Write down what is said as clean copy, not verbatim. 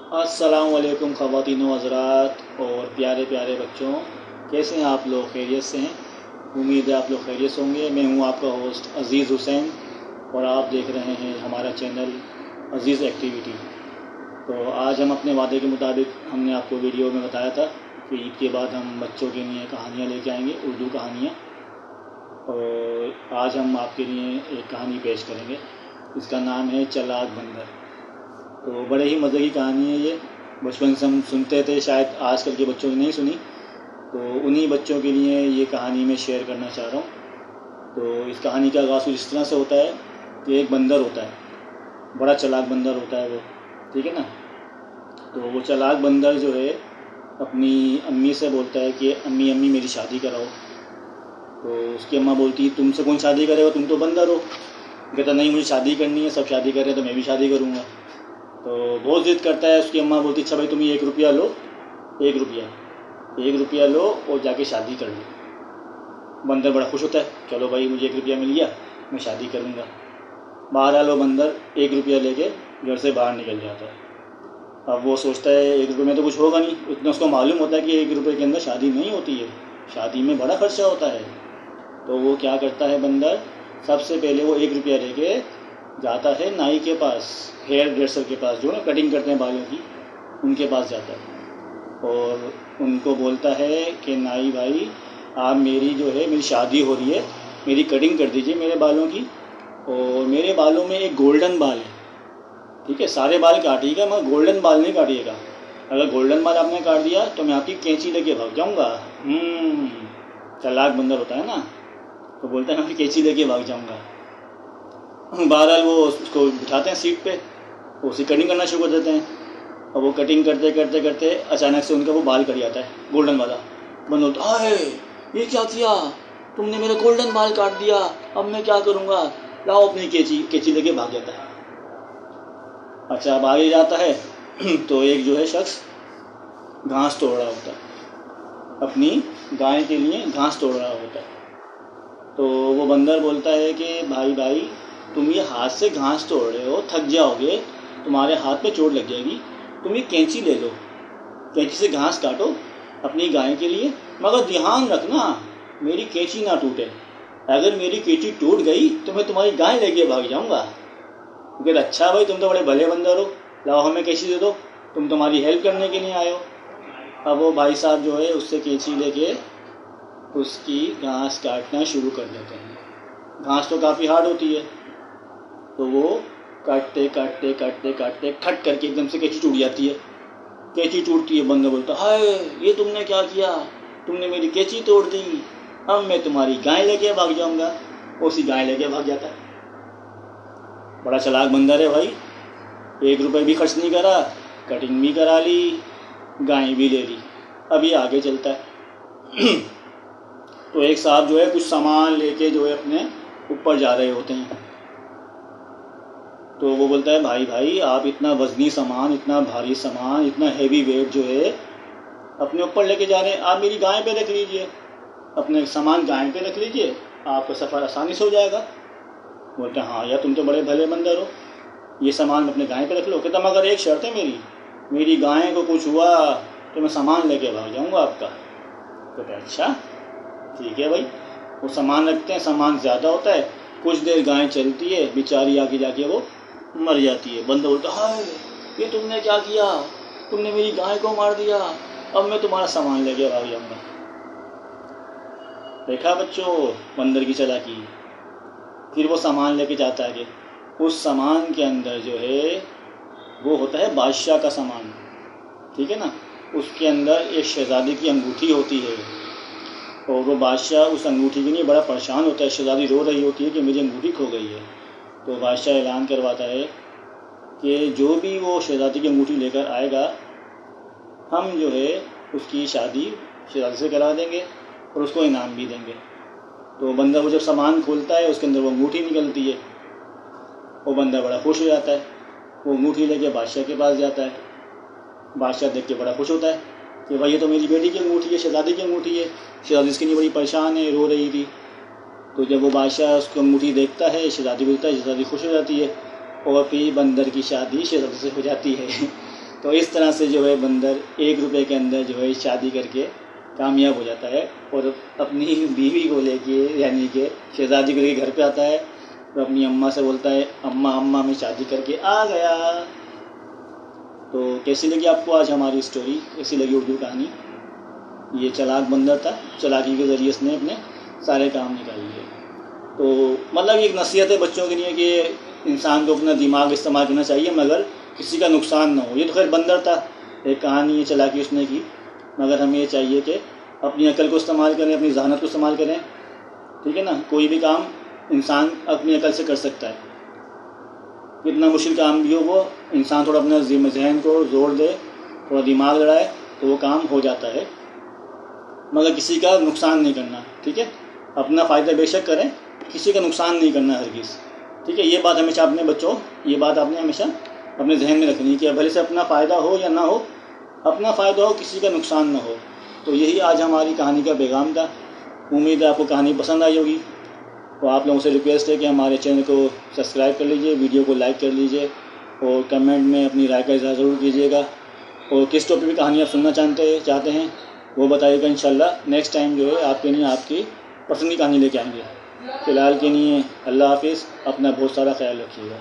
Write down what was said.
अस्सलाम वालेकुम ख़वातीन व हज़रात और प्यारे प्यारे बच्चों, कैसे हैं आप लोग? खैरियत से हैं? उम्मीद है आप लोग खैरियत से होंगे। मैं हूं आपका होस्ट अज़ीज़ हुसैन और आप देख रहे हैं हमारा चैनल अज़ीज़ एक्टिविटी। तो आज हम अपने वादे के मुताबिक हमने आपको वीडियो में बताया था कि ईद के बाद हम बच्चों के लिए कहानियाँ लेके आएंगे, उर्दू कहानियाँ। और आज हम आपके लिए एक कहानी पेश करेंगे, इसका नाम है चालाक बंदर। तो बड़े ही मज़े की कहानी है ये। बचपन से हम सुनते थे, शायद आजकल के बच्चों ने नहीं सुनी, तो उन्हीं बच्चों के लिए ये कहानी मैं शेयर करना चाह रहा हूँ। तो इस कहानी का आगाज़ इस तरह से होता है कि एक बंदर होता है, बड़ा चालाक बंदर होता है वो, ठीक है ना। तो वो चालाक बंदर जो है अपनी अम्मी से बोलता है कि अम्मी अम्मी मेरी शादी कराओ। तो उसकी अम्मा बोलती है तुमसे कौन शादी करेगा, तुम तो बंदर हो। कहता नहीं, मुझे शादी करनी है, सब शादी कर रहे हैं तो मैं भी शादी करूँगा। तो बहुत ज़िद करता है। उसकी अम्मा बोलती अच्छा भाई तुम 1 रुपया लो, 1 रुपया लो और जाके शादी कर लो। बंदर बड़ा खुश होता है, चलो भाई मुझे 1 रुपया मिल गया, मैं शादी करूँगा। बहरहाल वो बंदर 1 रुपया लेके घर से बाहर निकल जाता है। अब वो सोचता है 1 रुपये में तो कुछ होगा नहीं, इतना उसको मालूम होता है कि 1 रुपये के अंदर शादी नहीं होती है, शादी में बड़ा खर्चा होता है। तो वो क्या करता है बंदर, सबसे पहले वो 1 रुपया लेके जाता है नाई के पास, हेयर ड्रेसर के पास, जो ना कटिंग करते हैं बालों की, उनके पास जाता है और उनको बोलता है कि नाई भाई आप मेरी जो है मेरी शादी हो रही है, मेरी कटिंग कर दीजिए मेरे बालों की। और मेरे बालों में एक गोल्डन बाल है, ठीक है, सारे बाल काटिएगा मगर गोल्डन बाल नहीं काटिएगा। अगर गोल्डन बाल आपने काट दिया तो मैं आपकी कैंची लेके भाग जाऊँगा। चालाक बंदर होता है ना, तो बोलता है मैं कैंची लेके भाग जाऊँगा। बहरहाल वो उसको बिठाते हैं सीट पे, वो उसी कटिंग करना शुरू कर देते हैं। और वो कटिंग करते करते करते अचानक से उनका वो बाल कट जाता है, गोल्डन वाला। बंद होता है, ये क्या किया तुमने, मेरा गोल्डन बाल काट दिया, अब मैं क्या करूँगा, लाओ अपनी कैंची लेके भाग जाता है। अच्छा, अब आगे जाता है तो एक जो है शख्स घास तोड़ रहा होता है, अपनी गाय के लिए घास तोड़ रहा होता है। तो वो बंदर बोलता है कि भाई भाई तुम ये हाथ से घास तोड़ रहे हो, थक जाओगे, तुम्हारे हाथ में चोट लग जाएगी, तुम ये कैंची ले लो, कैंची से घास काटो अपनी गाय के लिए, मगर ध्यान रखना मेरी कैंची ना टूटे। अगर मेरी कैंची टूट गई तो मैं तुम्हारी गाय लेके भाग जाऊंगा। कहते अच्छा भाई तुम तो बड़े भले बंदर हो, लाओ हमें कैंची दे दो, तुम तुम्हारी हेल्प करने के लिए आए हो। अब वो भाई साहब जो है उससे कैंची लेके उसकी घास काटना शुरू कर देते हैं। घास तो काफ़ी हार्ड होती है, तो वो काटते काटते काटते काटते खट करके एकदम से कैंची टूट जाती है। कैंची टूटती है, बंदर बोलता हाय ये तुमने क्या किया, तुमने मेरी कैंची तोड़ दी, अब मैं तुम्हारी गाय लेके भाग जाऊंगा। उसी गाय लेके भाग जाता है। बड़ा चालाक बंदर है भाई, 1 रुपये भी खर्च नहीं करा, कटिंग भी करा ली, गाय भी ले ली। अब ये आगे चलता है तो एक साहब जो है कुछ सामान लेके जो है अपने ऊपर जा रहे होते हैं। तो वो बोलता है भाई भाई आप इतना वज़नी सामान, इतना भारी सामान, इतना हैवी वेट जो है अपने ऊपर लेके जा रहे हैं, आप मेरी गाय पे रख लीजिए, अपने सामान गाय पे रख लीजिए, आपका सफ़र आसानी से हो जाएगा। बोलते हैं हाँ यार तुम तो बड़े भले बंदर हो, ये सामान अपने गाय पे रख लो। कहता मगर एक शर्त है मेरी गाय को कुछ हुआ तो मैं सामान लेके भाग जाऊँगा आपका। कहते अच्छा ठीक है भाई। वो सामान रखते हैं, सामान ज़्यादा होता है, कुछ देर गाय चलती है, बेचारी आगे जाके वो मर जाती है। बंदर बोलता हाय ये तुमने क्या किया, तुमने मेरी गाय को मार दिया, अब मैं तुम्हारा सामान लेके भाग जाऊंगा। देखा बच्चों बंदर की चालाकी। फिर वो सामान लेके जाता है कि उस सामान के अंदर जो है वो होता है बादशाह का सामान, ठीक है ना। उसके अंदर एक शहजादी की अंगूठी होती है और वो बादशाह उस अंगूठी के लिए बड़ा परेशान होता है। शहजादी रो रही होती है कि मेरी अंगूठी खो गई है। तो बादशाह ऐलान करवाता है कि जो भी वो शहजादी की अंगूठी लेकर आएगा, हम जो है उसकी शादी शहजादी से करा देंगे और उसको इनाम भी देंगे। तो बंदा वो जब सामान खोलता है उसके अंदर वो अंगूठी निकलती है, वो बंदा बड़ा खुश हो जाता है। वो अंगूठी लेके बादशाह के पास जाता है। बादशाह देख के बड़ा खुश होता है कि भाई ये तो मेरी बेटी की अंगूठी है, शहजादी की अंगूठी है, शहजादी इसके लिए बड़ी परेशान है, रो रही थी। तो जब वो बादशाह उसको अंगूठी देखता है, शहजादी बोलता है, शहजादी खुश हो जाती है और फिर बंदर की शादी शहजादी से हो जाती है। तो इस तरह से जो है बंदर 1 रुपये के अंदर जो है शादी करके कामयाब हो जाता है और अपनी बीवी को लेके यानी कि शहज़ादी को लेके घर पे आता है और अपनी अम्मा से बोलता है, अम्मा अम्मा मैं शादी करके आ गया। तो कैसी लगी आपको आज हमारी स्टोरी, कैसी लगी उर्दू कहानी? ये चालाक बंदर था, चालाकी के ज़रिए इसने अपने सारे काम निकाल लिए। तो मतलब एक नसीहत है बच्चों के लिए कि इंसान को अपना दिमाग इस्तेमाल करना चाहिए मगर किसी का नुकसान ना हो। ये तो खैर बंदर था, एक कहानी है चालाकी उसने की, मगर हमें ये चाहिए कि अपनी अकल को इस्तेमाल करें, अपनी जहानत को इस्तेमाल करें, ठीक है ना। कोई भी काम इंसान अपनी अकल से कर सकता है, कितना मुश्किल काम भी हो वो इंसान थोड़ा अपना जहन को जोर दे, थोड़ा दिमाग लड़ाए तो वो काम हो जाता है, मगर किसी का नुकसान नहीं करना, ठीक है। अपना फ़ायदा बेशक करें, किसी का नुकसान नहीं करना हरगिज़, ठीक है। ये बात हमेशा अपने बच्चों, ये बात आपने हमेशा अपने जहन में रखनी है कि भले से अपना फ़ायदा हो या ना हो, अपना फ़ायदा हो, किसी का नुकसान ना हो। तो यही आज हमारी कहानी का पैगाम था। उम्मीद है आपको कहानी पसंद आई होगी। तो आप लोगों से रिक्वेस्ट है कि हमारे चैनल को सब्सक्राइब कर लीजिए, वीडियो को लाइक कर लीजिए और कमेंट में अपनी राय का इज़हार ज़रूर कीजिएगा। और किस टॉपिक की कहानी आप सुनना चाहते हैं वो बताइएगा। इंशाल्लाह नेक्स्ट टाइम जो है आपके लिए आपकी पसंद की कहानी लेके आएंगे। फ़िलहाल के लिए अल्लाह हाफिज़, अपना बहुत सारा ख्याल रखिएगा।